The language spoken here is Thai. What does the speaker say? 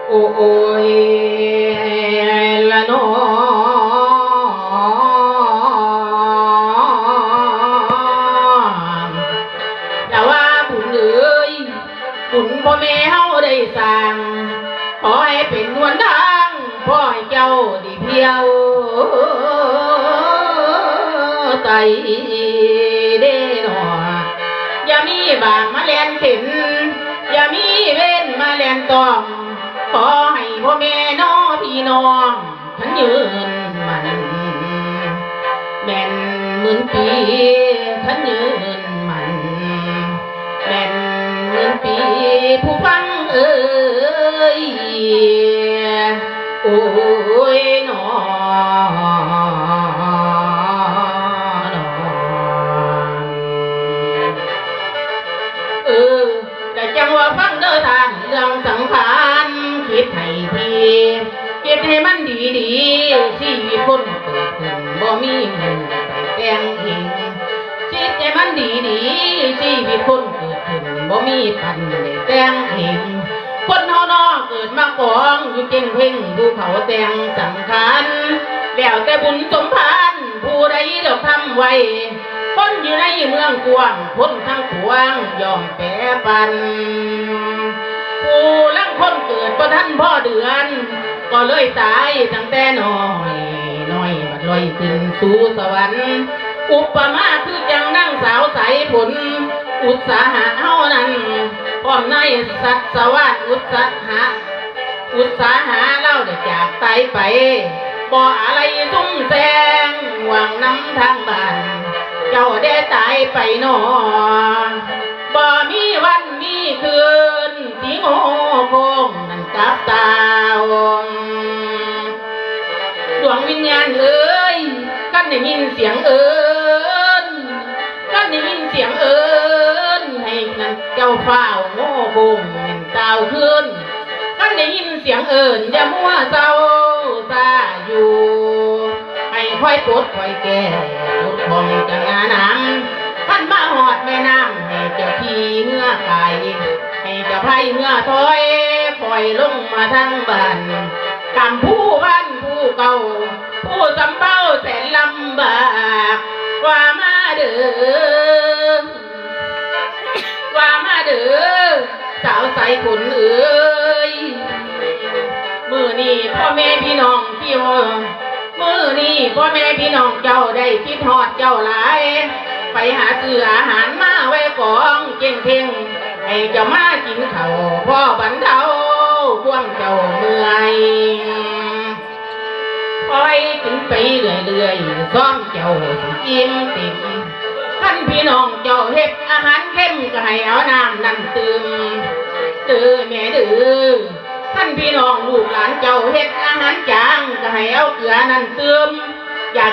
โอ้ยละน้อแต่ว่าบุญเอ้ยบุญพ่อแม่เฮาได้สร้างขอให้เป็นนวลทางพ่อให้เจ้าได้เพียวไตเด้หนออย่ามีบางมาแลนเข็นอย่ามีเว้นมาแลนตอมขอให้พ่อแม่น้อพี่น้องทันยืนมันแม่นหมื่นปีทันยืนมันแม่นหมื่นปีผู้ฟังเอ้ยโอ้ยหนอแต่จังว่าฟังเด้อท่านเรื่องสังขารคิดให้ทีคิดให้มันดีๆชีวิตคนเกิดขึ้นบ่มีมือไปแต่งเองคิดให้มันดีๆชีวิตคนเกิดขึ้นบ่มีปันได้แต่งเองคนเฮาน้อเกิดมากองอยู่เก่งเพ่งดูเขาแต่งสังขารแล้วแต่บุญสมภารผู้ใดเดี๋ยวทำไว้คนอยู่ในเมืองกว้างคนทั้งกว้างยอมแปรปันผู้ลังคนเกิดประทันพ่อเดือนก็เลยตายตั้งแต่น้อยบัดลอยขึ้นสู่สวรรค์อุปมาคือจังนั่งสาวใสผลอุตสาหะเฮานั้นพร้อมในสัตว์สวัสดิ์อุตสาหะเล่าได้จากตายไปบ่อะไรซุ่มแซงหวังน้ำทางบ้านเจ้าได้ตายไปนอนบ่มีวันมีคืนที่โง่คงนั่นกับตาวดวงวิญญาณเอ้ยกันได้ยินเสียงเอิญกันได้ยินเสียงเอิญให้นั่นเจ้าเฝ้าโง่คงนั่นตาวขึ้นกันได้ยินเสียงเอิญอย่ามัวเศร้าซาอยู่ให้ค่อยปดค่อยแก่ปดของจังงาน้ำท่านมาหอดแม่น้ำให้เจ้าพี่เมื่อไก่ให้เจ้าไพ่เมื่อถอยปล่อยลงมาทั้งบ้านกำผู้บ้านผู้เก่าผู้สำเบ้าแสนลำบากว่ามาเด้อว่ามาเด้อสาวใสผลเอ้ยมือนี่พ่อแม่พี่น้องที่มือนี่พ่อแม่พี่น้องเจ้าได้คิดฮอดเจ้าหลายไปหาซื้ออาหารมาไว้กองเก่งเพ่งให้เจ้ามากินข้าวพ่อบรรเทาพ่วงเจ้าเมื่อยคอยกินไปเรื่อยๆซ้อมเจ้าสิอิ่มติ่มท่านพี่น้องเจ้าเฮ็ดอาหารเข้มก็ให้เอาน้ำนั่นตื่มแม่ดื้อท่านพี่น้องลูกหลานเจ้าเฮ็ดอาหารจางก็ให้เอาเกลือนั่นเติมอยาก